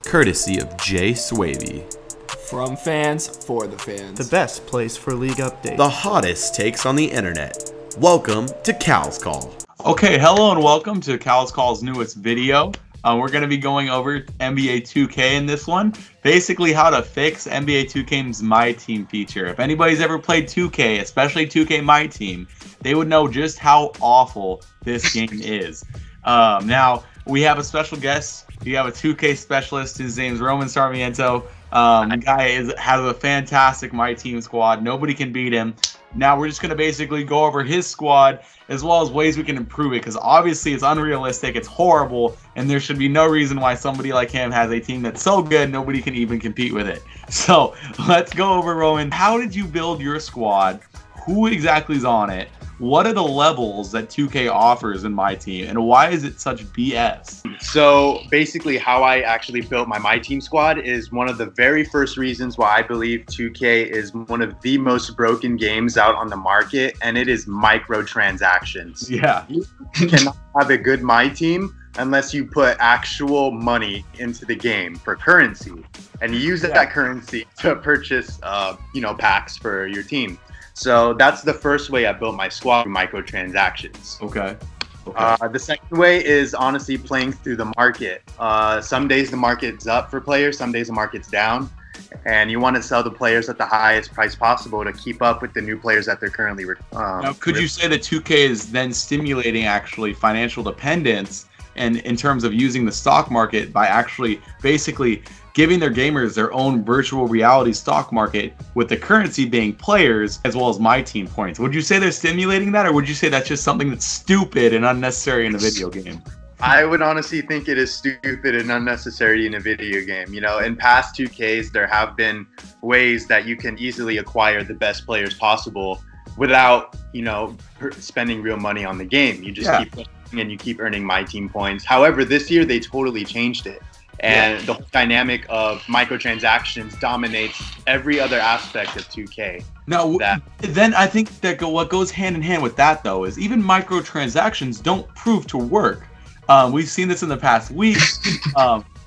courtesy of Jay Swavey. From fans, for the fans. The best place for league updates. The hottest takes on the internet. Welcome to Cal's Call. Okay, hello and welcome to Cal's Call's newest video. We're going to be going over NBA 2K in this one. Basically how to fix NBA 2K's MyTeam feature. If anybody's ever played 2K, especially 2K MyTeam, they would know just how awful this game is. Now, we have a special guest. We have a 2K specialist. His name's Roman Sarmiento. The guy has a fantastic MyTeam squad. Nobody can beat him. Now we're just going to basically go over his squad as well as ways we can improve it, because obviously it's unrealistic, it's horrible, and there should be no reason why somebody like him has a team that's so good nobody can even compete with it. So let's go over, Roman. How did you build your squad? Who exactly is on it? What are the levels that 2K offers in MyTeam, and why is it such BS? So basically how I actually built my MyTeam squad is one of the very first reasons why I believe 2K is one of the most broken games out on the market, and it is microtransactions. Yeah. You cannot have a good MyTeam unless you put actual money into the game for currency, and you use that currency to purchase packs for your team. So that's the first way I built my squad, microtransactions. Okay. The second way is honestly playing through the market. Some days the market's up for players, some days the market's down, and you want to sell the players at the highest price possible to keep up with the new players that they're currently now, could you say that 2K is then stimulating actually financial dependence, and in terms of using the stock market by actually basically giving their gamers their own virtual reality stock market, with the currency being players as well as MyTeam points? Would you say they're stimulating that, or would you say that's just something that's stupid and unnecessary in a video game? I would honestly think it is stupid and unnecessary in a video game. You know, in past 2Ks, there have been ways that you can easily acquire the best players possible without, spending real money on the game. You just keep playing and you keep earning MyTeam points. However, this year they totally changed it. And the whole dynamic of microtransactions dominates every other aspect of 2K. Now, then I think that what goes hand in hand with that, though, is even microtransactions don't prove to work. We've seen this in the past week.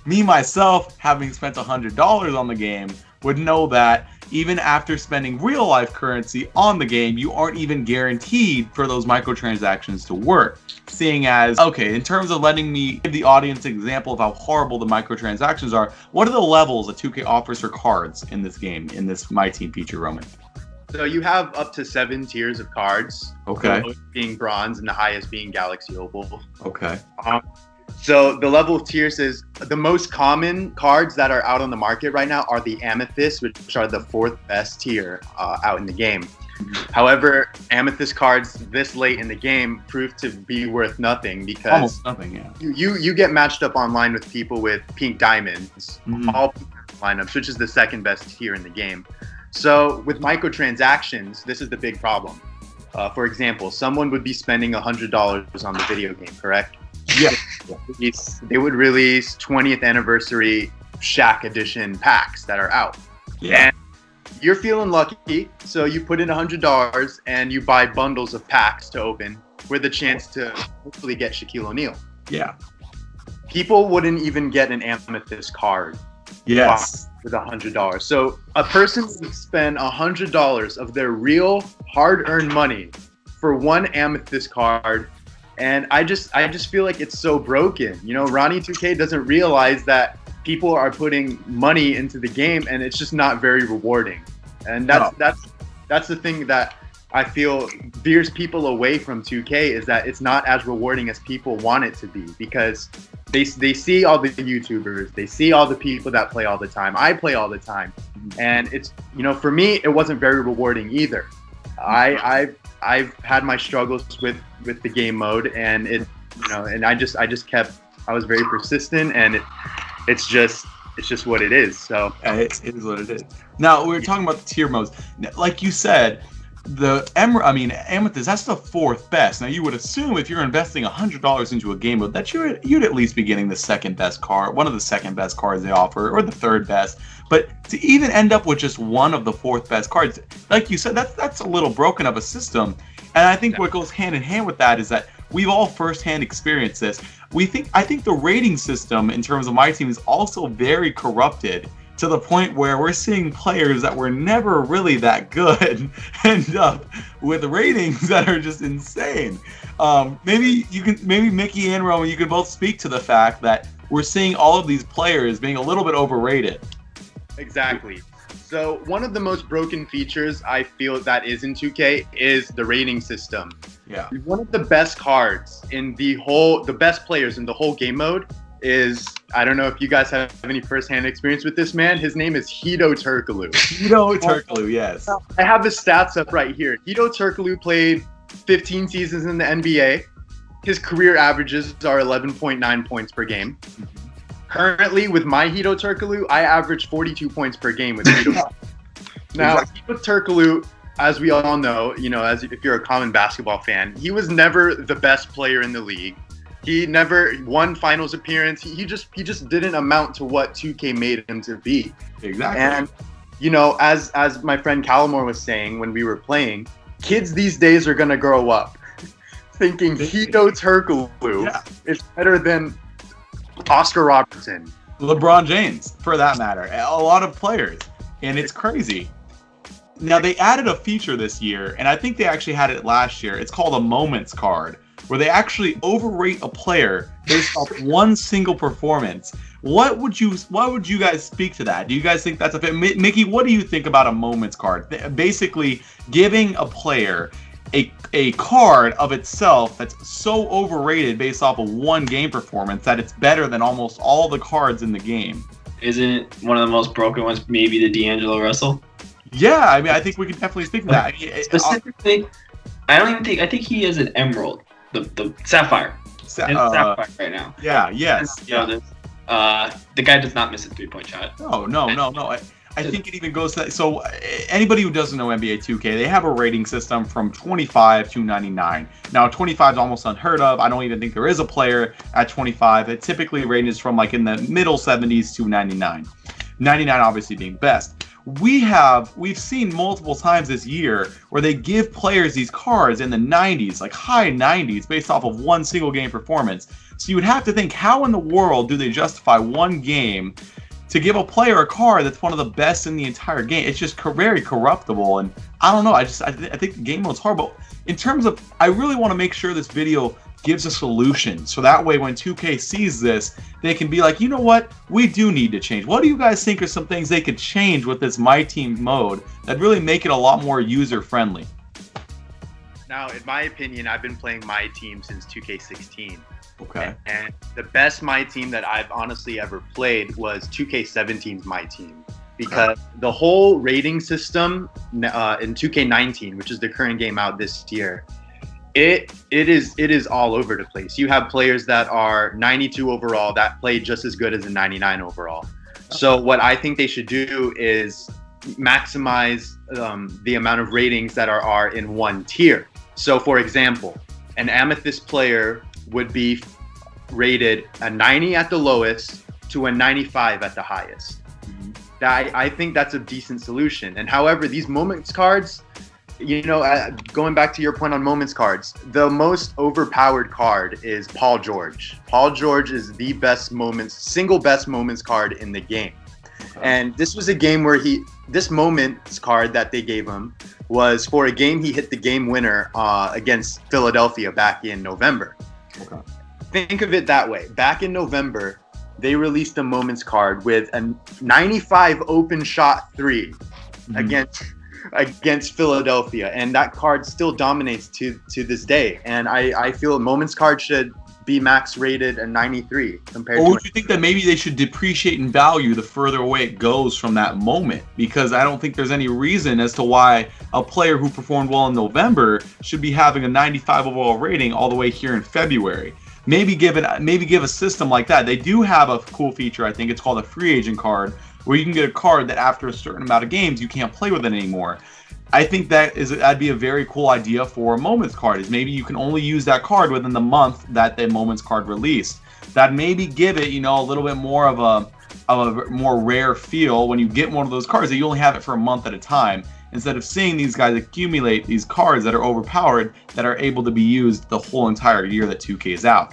Me, myself, having spent $100 on the game, would know that even after spending real-life currency on the game, you aren't even guaranteed for those microtransactions to work. Seeing as, okay, in terms of letting me give the audience an example of how horrible the microtransactions are, what are the levels that 2K offers for cards in this game, in this MyTeam feature, Roman? So you have up to 7 tiers of cards. Okay. The lowest being bronze and the highest being Galaxy Opal. Okay. So the level of tiers is the most common cards that are out on the market right now are the Amethyst, which are the 4th best tier out in the game. However, Amethyst cards this late in the game prove to be worth nothing because almost nothing, yeah. You get matched up online with people with pink diamonds, all lineups, which is the 2nd best tier in the game. So with microtransactions, this is the big problem. For example, someone would be spending $100 on the video game, correct? Yeah. They would release 20th anniversary Shaq edition packs that are out. Yeah. And you're feeling lucky, so you put in $100 and you buy bundles of packs to open with a chance to hopefully get Shaquille O'Neal. Yeah. People wouldn't even get an Amethyst card. Yes. With $100. So a person would spend $100 of their real hard-earned money for one Amethyst card. And I just feel like it's so broken. Ronnie 2K doesn't realize that people are putting money into the game, and it's just not very rewarding. And that's the thing that I feel veers people away from 2K, is that it's not as rewarding as people want it to be, because they see all the YouTubers, they see all the people that play all the time. I play all the time, and it's for me it wasn't very rewarding either. I've had my struggles with the game mode, and and I was very persistent, and it's just what it is. So it is what it is. Now we're talking about the tier modes. Like you said, the Amethyst, that's the 4th best. Now you would assume if you're investing $100 into a game mode that you'd at least be getting the 2nd best card, one of the 2nd best cards they offer, or the 3rd best. But to even end up with just one of the 4th best cards, like you said, that's a little broken of a system. And I think what goes hand in hand with that is that we've all firsthand experienced this. I think the rating system in terms of MyTeam is also very corrupted, to the point where we're seeing players that were never really that good end up with ratings that are just insane. Maybe Mickey and Roman, you could both speak to the fact that we're seeing all of these players being a little bit overrated. Exactly. So one of the most broken features I feel that is in 2K is the rating system. Yeah. One of the best cards in the best players in the whole game mode is, I don't know if you guys have any first-hand experience with this man. His name is Hito Turkoglu. Hito Turkoglu, yes. I have the stats up right here. Hito Turkoglu played 15 seasons in the NBA. His career averages are 11.9 points per game. Currently, with my Hito Turkoglu, I average 42 points per game with Hito. Now, Hito Turkoglu, as we all know, if you're a common basketball fan, he was never the best player in the league. He never won finals appearance. He just didn't amount to what 2K made him to be. Exactly. And as my friend Calamore was saying when we were playing, kids these days are gonna grow up thinking Hito Turkoglu is better than Oscar Robertson, LeBron James, for that matter. A lot of players, and it's crazy. Now, they added a feature this year, and I think they actually had it last year. It's called a moments card, where they actually overrate a player based off one single performance. Why would you guys speak to that? Do you guys think that's a fit? Mickey, what do you think about a moments card? Basically giving a player a card of itself that's so overrated based off of one game performance that it's better than almost all the cards in the game. Isn't one of the most broken ones maybe the D'Angelo Russell? Yeah, I mean, I think we can definitely speak to that. Specifically, I think he is an emerald, the sapphire. Sapphire right now. Yeah, yes. The guy does not miss a 3-point shot. No. I think it even goes to that. So anybody who doesn't know NBA 2K, they have a rating system from 25 to 99. Now 25 is almost unheard of. I don't even think there is a player at 25. It typically ranges from like in the middle 70s to 99. 99 obviously being best. We've seen multiple times this year where they give players these cards in the 90s, like high 90s, based off of one single game performance. So you would have to think, how in the world do they justify one game to give a player a card that's one of the best in the entire game? It's just very corruptible, and I don't know. I think the game mode's horrible. In terms of, I really want to make sure this video gives a solution, so that way when 2K sees this, they can be like, you know what, we do need to change. What do you guys think are some things they could change with this MyTeam mode that really make it a lot more user-friendly? Now, in my opinion, I've been playing MyTeam since 2K16. Okay. And the best MyTeam that I've honestly ever played was 2K17's MyTeam, because the whole rating system in 2K19, which is the current game out this year, it is all over the place. You have players that are 92 overall that play just as good as a 99 overall. So what I think they should do is maximize the amount of ratings that are in one tier. So for example, an Amethyst player would be rated a 90 at the lowest to a 95 at the highest. I think that's a decent solution. And however, these moments cards, going back to your point on moments cards, the most overpowered card is Paul George. Paul George is the single best moments card in the game. Okay. And this was a game where this moments card that they gave him was for a game he hit the game winner against Philadelphia back in November. Okay. Think of it that way. Back in November, they released a moments card with a 95 open shot 3 against Philadelphia, and that card still dominates to this day. And I feel a moments card should be max rated a 93 compared to. Or would you think that maybe they should depreciate in value the further away it goes from that moment? Because I don't think there's any reason as to why a player who performed well in November should be having a 95 overall rating all the way here in February. Maybe give a system like that. They do have a cool feature, I think it's called a free agent card, where you can get a card that after a certain amount of games you can't play with it anymore. I think that'd be a very cool idea for a moments card, is maybe you can only use that card within the month that the moments card released. That maybe give it, a little bit more of a more rare feel when you get one of those cards, that you only have it for a month at a time, instead of seeing these guys accumulate these cards that are overpowered that are able to be used the whole entire year that 2K is out.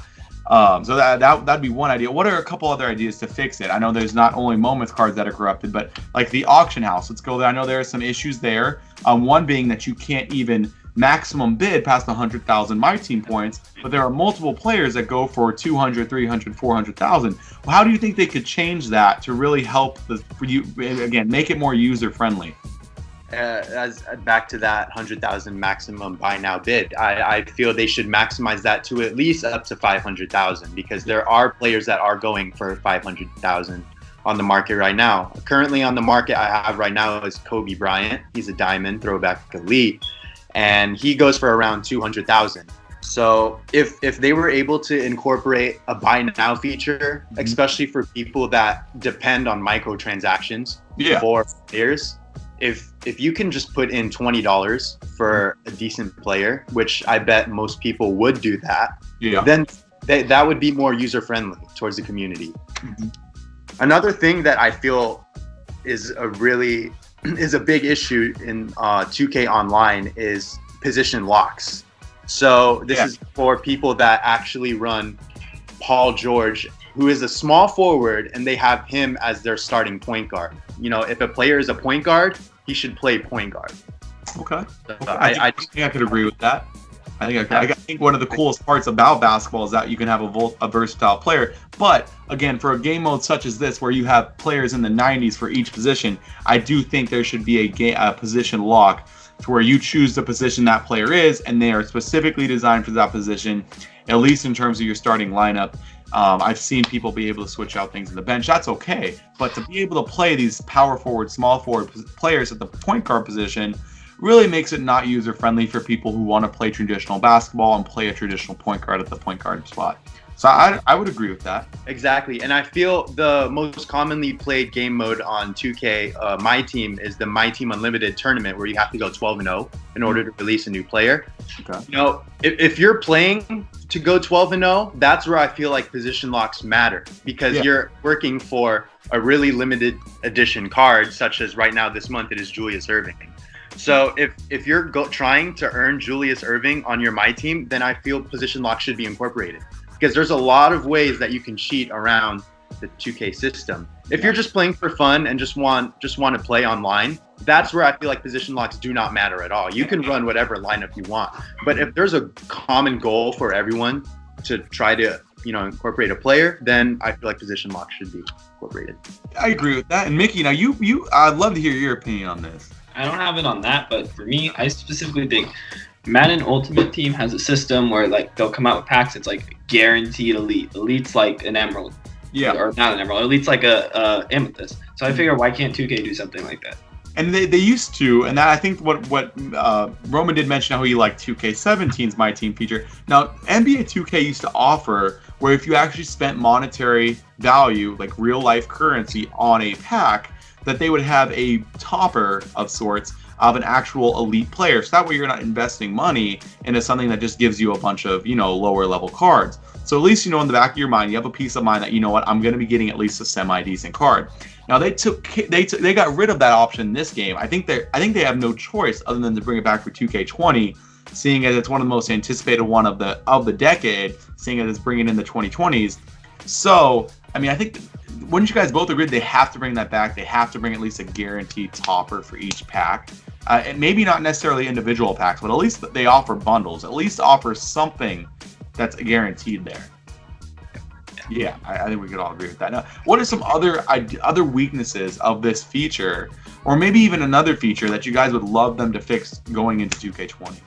So that'd be one idea. What are a couple other ideas to fix it? I know there's not only moments cards that are corrupted, but like the auction house. Let's go there. I know there are some issues there. One being that you can't even maximum bid past 100,000 MyTeam points, but there are multiple players that go for 200, 300, 400,000. Well, how do you think they could change that to really help make it more user friendly? As back to that 100,000 maximum buy now bid, I feel they should maximize that to at least up to 500,000, because there are players that are going for 500,000 on the market right now. Currently on the market I have right now is Kobe Bryant. He's a diamond throwback elite, and he goes for around 200,000. So if they were able to incorporate a buy now feature, especially for people that depend on microtransactions for players, if you can just put in $20 for a decent player, which I bet most people would do that, then that would be more user friendly towards the community. Another thing that I feel is a big issue in 2K Online is position locks. So this is for people that actually run Paul George, who is a small forward, and they have him as their starting point guard. You know, if a player is a point guard, he should play point guard. Okay. I think I could agree with that. I think one of the coolest parts about basketball is that you can have a versatile player. But again, for a game mode such as this, where you have players in the 90s for each position, I do think there should be a position lock to where you choose the position that player is, and they are specifically designed for that position, at least in terms of your starting lineup. I've seen people be able to switch out things in the bench. That's okay. But to be able to play these power forward, small forward players at the point guard position really makes it not user friendly for people who want to play traditional basketball and play a traditional point guard at the point guard spot. So I would agree with that. Exactly. And I feel the most commonly played game mode on 2K, MyTeam, is the MyTeam Unlimited tournament, where you have to go 12-0 in order to release a new player. Okay. You know, if you're playing to go 12-0, that's where I feel like position locks matter, because you're working for a really limited edition card, such as right now this month it is Julius Erving. So if you're trying to earn Julius Erving on your MyTeam, then I feel position lock should be incorporated, because there's a lot of ways that you can cheat around the 2K system. If you're just playing for fun and just want to play online, that's where I feel like position locks do not matter at all. You can run whatever lineup you want, but if there's a common goal for everyone to try to incorporate a player, then I feel like position locks should be incorporated. I agree with that. And Mickey, now I'd love to hear your opinion on this. I don't have it on that, but for me, I specifically think Madden Ultimate Team has a system where like they'll come out with packs. It's like guaranteed elite. Elite's like an emerald. Yeah. Or not an emerald. Elite's like a amethyst. So I figure, why can't 2K do something like that? And they used to, and that, I think what Roman did mention how he liked 2K17's MyTeam feature. Now, NBA 2K used to offer where if you actually spent monetary value, like real life currency, on a pack, that they would have a topper of sorts of an actual elite player. So that way you're not investing money into something that just gives you a bunch of, lower level cards. So at least, in the back of your mind, you have a peace of mind that, I'm going to be getting at least a semi-decent card. Now they got rid of that option in this game. I think they have no choice other than to bring it back for 2K20, seeing as it's one of the most anticipated one of the decade, seeing as it's bringing in the 2020s. So, I mean, I think, wouldn't you guys both agree they have to bring that back? They have to bring at least a guaranteed topper for each pack. And maybe not necessarily individual packs, but at least they offer bundles. At least offer something that's guaranteed there. Yeah, I think we could all agree with that. Now, what are some other weaknesses of this feature, or maybe even another feature that you guys would love them to fix going into 2K20?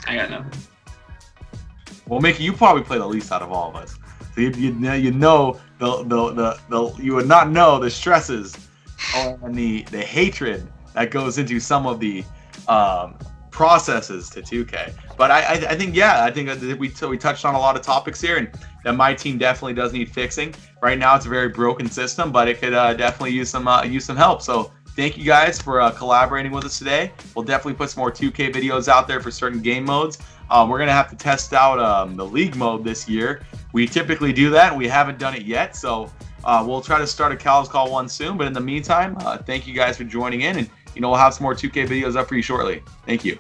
I got nothing. Well, Mickey, you probably play the least out of all of us. So you would not know the stresses and the hatred that goes into some of the processes to 2K. But I think that we touched on a lot of topics here, and that MyTeam definitely does need fixing. Right now it's a very broken system, but it could definitely use some help. So thank you guys for collaborating with us today. We'll definitely put some more 2K videos out there for certain game modes. We're going to have to test out the league mode this year. We typically do that, and we haven't done it yet. So we'll try to start a Cal's Call 1 soon. But in the meantime, thank you guys for joining in. And, we'll have some more 2K videos up for you shortly. Thank you.